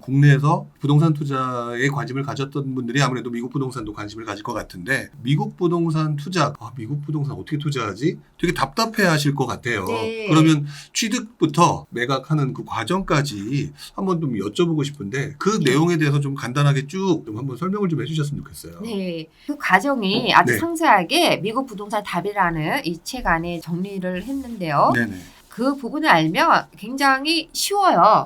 국내에서 부동산 투자에 관심을 가졌던 분들이 아무래도 미국 부동산도 관심을 가질 것 같은데, 미국 부동산 투자, 미국 부동산 어떻게 투자하지? 되게 답답해 하실 것 같아요. 네. 그러면 취득부터 매각하는 그 과정까지 한번 좀 여쭤보고 싶은데, 그 내용에 대해서 좀 간단하게 쭉 좀 한번 설명을 좀 해주셨으면 좋겠어요. 네, 그 과정이 아주 네. 상세하게 미국 부동산 답이라는 이 책 안에 정리를 했는데요. 네네. 그 부분을 알면 굉장히 쉬워요.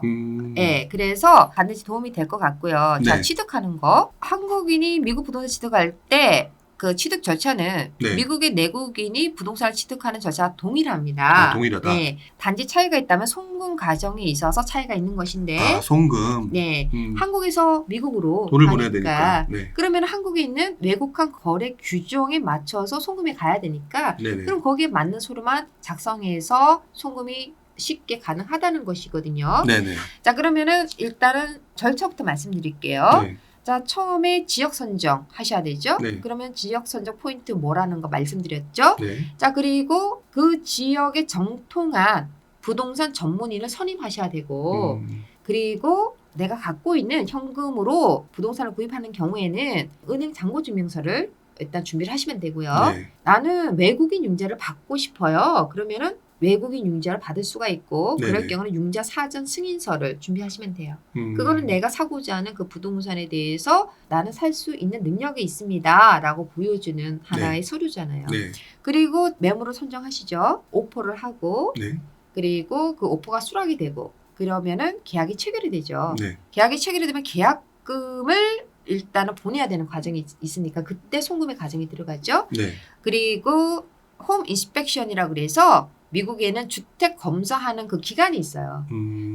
네, 그래서 반드시 도움이 될 것 같고요. 자, 네. 취득하는 거. 한국인이 미국 부동산 취득할 때 그 취득 절차는 네. 미국의 내국인이 부동산을 취득하는 절차와 동일합니다. 동일하다. 네, 단지 차이가 있다면 송금 과정이 있어서 차이가 있는 것인데, 송금. 네, 한국에서 미국으로 돈을 가니까, 보내야 되니까. 네. 그러면 한국에 있는 외국한 거래 규정에 맞춰서 송금이 가야 되니까, 네네. 그럼 거기에 맞는 서류만 작성해서 송금이 쉽게 가능하다는 것이거든요. 네네. 자, 그러면은 일단은 절차부터 말씀드릴게요. 네. 자, 처음에 지역 선정 하셔야 되죠. 네. 그러면 지역 선정 포인트 뭐라는 거 말씀드렸죠. 네. 자, 그리고 그 지역에 정통한 부동산 전문인을 선임하셔야 되고, 그리고 내가 갖고 있는 현금으로 부동산을 구입하는 경우에는 은행 잔고증명서를 일단 준비를 하시면 되고요. 네. 나는 외국인 융자를 받고 싶어요. 그러면은 외국인 융자를 받을 수가 있고, 네네. 그럴 경우는 융자 사전 승인서를 준비하시면 돼요. 그거는 내가 사고자 하는 그 부동산에 대해서 나는 살 수 있는 능력이 있습니다 라고 보여주는 하나의 서류잖아요. 네. 그리고 매물을 선정하시죠. 오퍼를 하고, 네. 그리고 그 오퍼가 수락이 되고, 그러면은 계약이 체결이 되죠. 네. 계약이 체결이 되면 계약금을 일단은 보내야 되는 과정이 있으니까 그때 송금의 과정이 들어가죠. 네. 그리고 홈 인스펙션이라고 그래서 미국에는 주택 검사하는 그 기간이 있어요.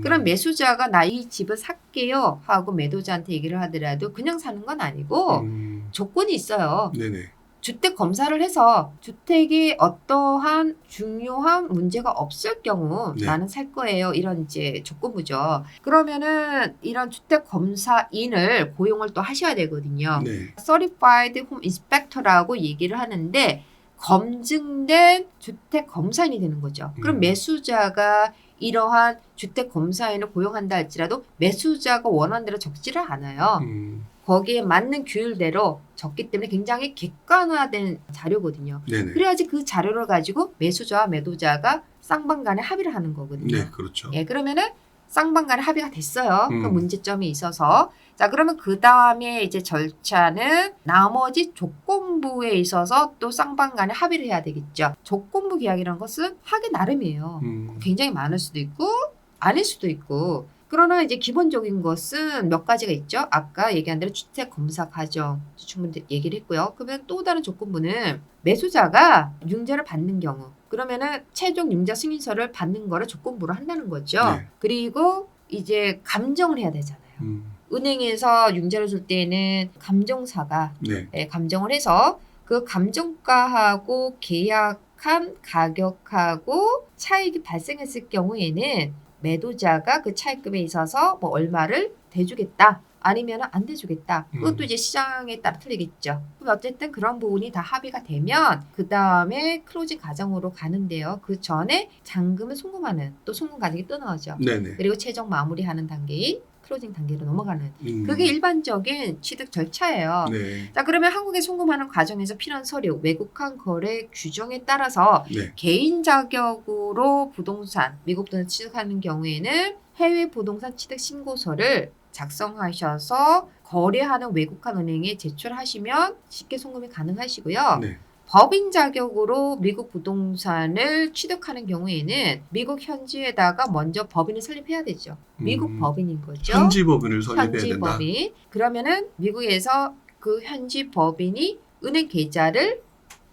그럼 매수자가 나 이 집을 살게요 하고 매도자한테 얘기를 하더라도 그냥 사는 건 아니고 조건이 있어요. 네네. 주택 검사를 해서 주택에 어떠한 중요한 문제가 없을 경우 네. 나는 살 거예요. 이런 이제 조건부죠. 그러면은 이런 주택 검사인을 고용을 또 하셔야 되거든요. 네. Certified Home Inspector라고 얘기를 하는데 검증된 주택 검사인이 되는 거죠. 그럼 매수자가 이러한 주택 검사인을 고용한다 할지라도 매수자가 원하는 대로 적지를 않아요. 거기에 맞는 규율대로 적기 때문에 굉장히 객관화된 자료거든요. 네네. 그래야지 그 자료를 가지고 매수자와 매도자가 쌍방 간에 합의를 하는 거거든요. 네, 그렇죠. 예, 그러면은 쌍방 간에 합의가 됐어요. 그 문제점이 있어서. 자, 그러면 그 다음에 이제 절차는 나머지 조건부에 있어서 또 쌍방 간에 합의를 해야 되겠죠. 조건부 계약이라는 것은 하기 나름이에요. 굉장히 많을 수도 있고 아닐 수도 있고. 그러나 이제 기본적인 것은 몇 가지가 있죠. 아까 얘기한 대로 주택 검사 과정 충분히 얘기를 했고요. 그러면 또 다른 조건부는 매수자가 융자를 받는 경우, 그러면은 최종 융자 승인서를 받는 거를 조건부로 한다는 거죠. 네. 그리고 이제 감정을 해야 되잖아요. 은행에서 융자를 줄 때에는 감정사가 네. 감정을 해서 그 감정가하고 계약한 가격하고 차익이 발생했을 경우에는 매도자가 그 차익금에 있어서 뭐 얼마를 대주겠다. 아니면 안 대주겠다. 그것도 이제 시장에 따라 틀리겠죠. 그럼 어쨌든 그런 부분이 다 합의가 되면 그 다음에 클로징 과정으로 가는데요. 그 전에 잔금을 송금하는 또 송금 과정이 또 나오죠. 네네. 그리고 최종 마무리하는 단계인 클로징 단계로 넘어가는 그게 일반적인 취득 절차예요. 네. 자, 그러면 한국에 송금하는 과정에서 필요한 서류, 외국한 거래 규정에 따라서 네. 개인 자격으로 부동산, 미국 부동산 취득하는 경우에는 해외 부동산 취득 신고서를 작성하셔서 거래하는 외국한 은행에 제출하시면 쉽게 송금이 가능하시고요. 네. 법인 자격으로 미국 부동산을 취득하는 경우에는 미국 현지에다가 먼저 법인을 설립해야 되죠. 미국 법인인 거죠. 현지 법인을 설립해야 현지 된다. 법인. 그러면은 미국에서 그 현지 법인이 은행 계좌를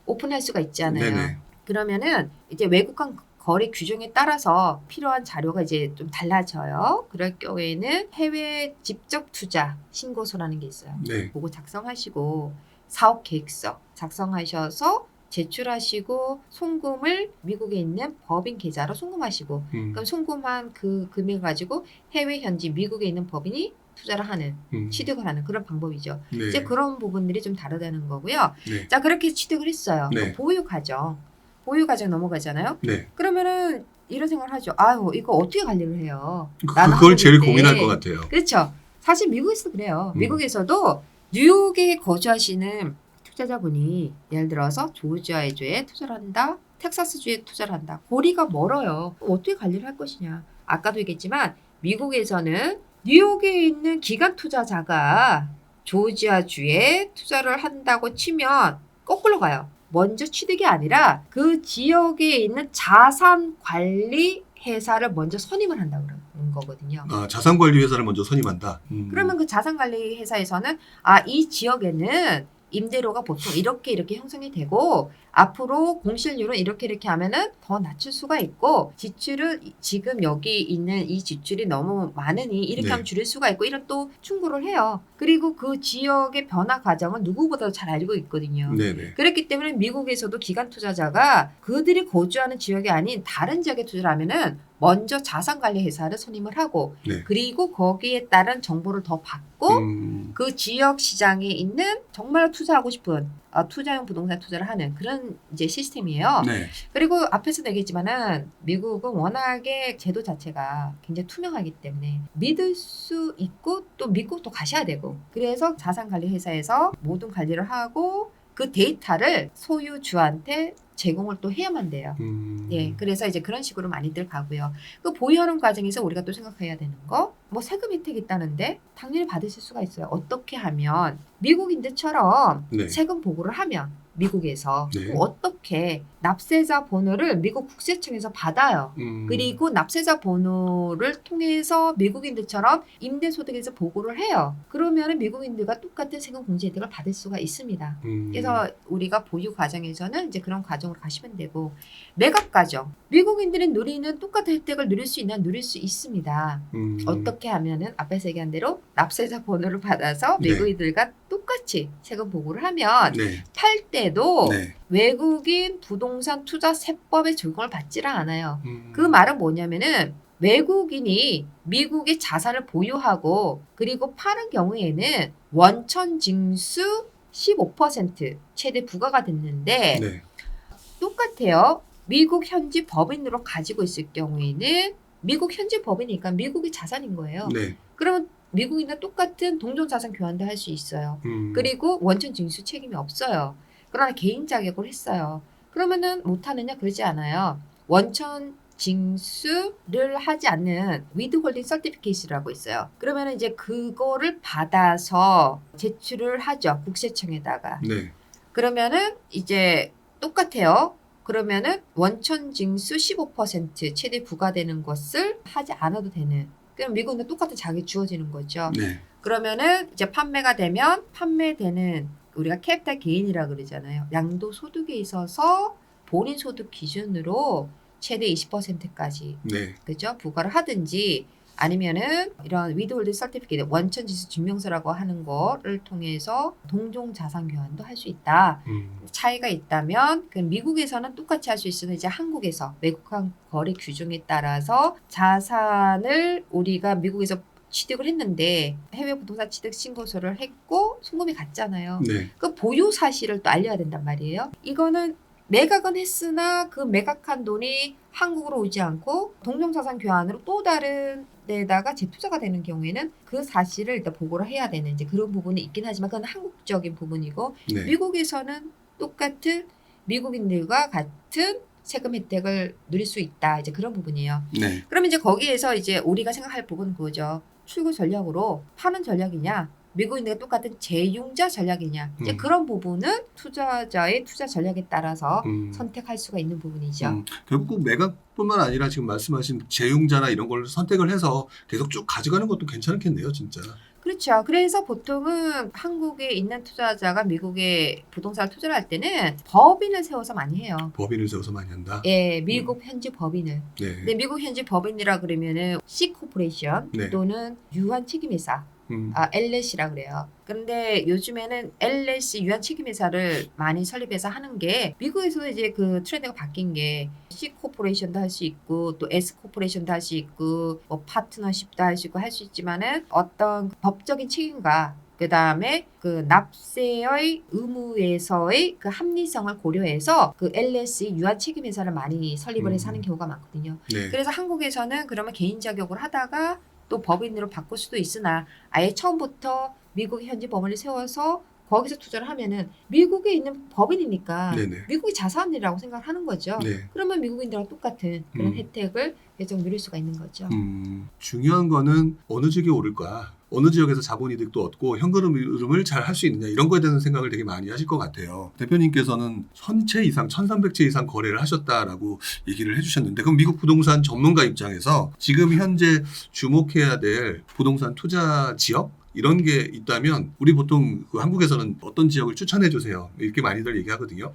오픈할 수가 있잖아요. 네네. 그러면은 이제 외국한 거래 규정에 따라서 필요한 자료가 이제 좀 달라져요. 그럴 경우에는 해외 직접 투자 신고서라는 게 있어요. 네. 그거 작성하시고 사업 계획서 작성하셔서 제출하시고 송금을 미국에 있는 법인 계좌로 송금하시고 그럼 송금한 그 금액을 가지고 해외 현지 미국에 있는 법인이 투자를 하는 취득을 하는 그런 방법이죠. 네. 이제 그런 부분들이 좀 다르다는 거고요. 네. 자, 그렇게 취득을 했어요. 네. 보유 과정 넘어가잖아요. 네. 그러면은 이런 생각을 하죠. 아유, 이거 어떻게 관리를 해요? 그걸 제일 한국인데. 고민할 것 같아요. 그렇죠. 사실 미국에서도 그래요. 미국에서도 뉴욕에 거주하시는 투자자분이 예를 들어서 조지아주에 투자를 한다. 텍사스주에 투자를 한다. 거리가 멀어요. 어떻게 관리를 할 것이냐. 아까도 얘기했지만 미국에서는 뉴욕에 있는 기관 투자자가 조지아주에 투자를 한다고 치면 거꾸로 가요. 먼저 취득이 아니라 그 지역에 있는 자산 관리 회사를 먼저 선임을 한다고 그러는 거거든요. 자산관리 회사를 먼저 선임한다. 그러면 그 자산관리 회사에서는 이 지역에는 임대료가 보통 이렇게 형성이 되고 앞으로 공실률은 이렇게 하면은 더 낮출 수가 있고 지출은 지금 여기 있는 이 지출이 너무 많으니 이렇게 네. 하면 줄일 수가 있고 이런 또 충고를 해요. 그리고 그 지역의 변화 과정은 누구보다도 잘 알고 있거든요. 네네. 그렇기 때문에 미국에서도 기관 투자자가 그들이 거주하는 지역이 아닌 다른 지역에 투자를 하면은 먼저 자산관리 회사를 선임을 하고 네. 그리고 거기에 따른 정보를 더 받고 그 지역 시장에 있는 정말 투자하고 싶은 투자용 부동산 투자를 하는 그런 이제 시스템이에요. 네. 그리고 앞에서도 얘기했지만은 미국은 워낙에 제도 자체가 굉장히 투명하기 때문에 믿을 수 있고 또 믿고 또 가셔야 되고 그래서 자산관리 회사에서 모든 관리를 하고 그 데이터를 소유주한테 제공을 또 해야만 돼요. 예, 그래서 이제 그런 식으로 많이들 가고요. 그 보유하는 과정에서 우리가 또 생각해야 되는 거, 뭐 세금 혜택이 있다는데 당연히 받으실 수가 있어요. 어떻게 하면 미국인들처럼 네. 세금 보고를 하면 미국에서 네. 어떻게 납세자 번호를 미국 국세청에서 받아요. 그리고 납세자 번호를 통해서 미국인들처럼 임대소득에서 보고를 해요. 그러면 미국인들과 똑같은 세금 공제 혜택을 받을 수가 있습니다. 그래서 우리가 보유 과정에서는 이제 그런 과정으로 가시면 되고 매각 과정. 미국인들이 누리는 똑같은 혜택을 누릴 수 있나 누릴 수 있습니다. 어떻게 하면은 앞에서 얘기한 대로 납세자 번호를 받아서 네. 미국인들과 똑같이 세금 보고를 하면 네. 팔 때도 네. 외국인 부동산 투자 세법에 적용을 받지를 않아요. 그 음. 말은 뭐냐면은 외국인이 미국의 자산을 보유하고 그리고 파는 경우에는 원천 징수 15% 최대 부과가 됐는데 네. 똑같아요. 미국 현지 법인으로 가지고 있을 경우에는 미국 현지 법이니까 미국의 자산인 거예요. 네. 그러면 미국인과 똑같은 동종자산 교환도 할 수 있어요. 그리고 원천 징수 책임이 없어요. 그러나 개인 자격으로 했어요. 그러면은 못하느냐? 그러지 않아요. 원천 징수를 하지 않는 위드홀딩 서티피케이트라고 있어요. 그러면 이제 그거를 받아서 제출을 하죠. 국세청에다가. 네. 그러면은 이제 똑같아요. 그러면은 원천 징수 15% 최대 부과되는 것을 하지 않아도 되는. 그럼 미국은 똑같은 자격이 주어지는 거죠. 네. 그러면은 이제 판매가 되면 판매되는 우리가 캐피탈 게인이라 그러잖아요. 양도소득에 있어서 본인 소득 기준으로 최대 20%까지 네. 그죠? 부과를 하든지 아니면은 이런 위드홀딩 서티피케이트 원천지수 증명서라고 하는 거를 통해서 동종 자산 교환도 할 수 있다. 차이가 있다면 그 미국에서는 똑같이 할 수 있으면 이제 한국에서 외국환 거래 규정에 따라서 자산을 우리가 미국에서 취득을 했는데 해외 부동산 취득 신고서를 했고 송금이 갔잖아요. 네. 그 보유 사실을 또 알려야 된단 말이에요. 이거는 매각은 했으나 그 매각한 돈이 한국으로 오지 않고 동종자산 교환으로 또 다른 데다가 재투자가 되는 경우에는 그 사실을 일단 보고를 해야 되는 이제 그런 부분이 있긴 하지만 그건 한국적인 부분이고 네. 미국에서는 똑같은 미국인들과 같은 세금 혜택을 누릴 수 있다. 이제 그런 부분이에요. 네. 그러면 이제 거기에서 이제 우리가 생각할 부분은 그거죠. 출구 전략으로 파는 전략이냐, 미국인들과 똑같은 재융자 전략이냐. 이제 그런 부분은 투자자의 투자 전략에 따라서 선택할 수가 있는 부분이죠. 결국 매각뿐만 아니라 지금 말씀하신 재융자나 이런 걸 선택을 해서 계속 쭉 가져가는 것도 괜찮겠네요, 진짜. 그렇죠. 그래서 보통은 한국에 있는 투자자가 미국에 부동산을 투자를 할 때는 법인을 세워서 많이 해요. 법인을 세워서 많이 한다. 예, 미국 현지 법인을. 네. 근데 미국 현지 법인이라 그러면은 C 코퍼레이션 네. 또는 유한 책임회사, LLC라 그래요. 그런데 요즘에는 LLC 유한 책임회사를 많이 설립해서 하는 게 미국에서도 이제 그 트렌드가 바뀐 게 C 코퍼레이션도 할 수 있고 또 S 코퍼레이션도 할 수 있고 뭐 파트너십도 할 수 있고 할 수 있지만은 어떤 법적인 책임과 그 다음에 그 납세의 의무에서의 그 합리성을 고려해서 그 LSE 유한 책임 회사를 많이 설립을 해서 하는 경우가 많거든요. 네. 그래서 한국에서는 그러면 개인 자격으로 하다가 또 법인으로 바꿀 수도 있으나 아예 처음부터 미국의 현지 법원을 세워서 거기서 투자를 하면은 미국에 있는 법인이니까 네네. 미국이 자산이라고 생각하는 거죠. 네. 그러면 미국인들과 똑같은 그런 음. 혜택을 계속 누릴 수가 있는 거죠. 중요한 거는 어느 지역에 오를까, 어느 지역에서 자본 이득도 얻고 현금 흐름을 잘 할 수 있느냐, 이런 거에 대한 생각을 되게 많이 하실 것 같아요. 대표님께서는 1000채 이상, 1300채 이상 거래를 하셨다라고 얘기를 해주셨는데, 그럼 미국 부동산 전문가 입장에서 지금 현재 주목해야 될 부동산 투자 지역? 이런 게 있다면 우리 보통 그 한국에서는 어떤 지역을 추천해 주세요, 이렇게 많이들 얘기하거든요.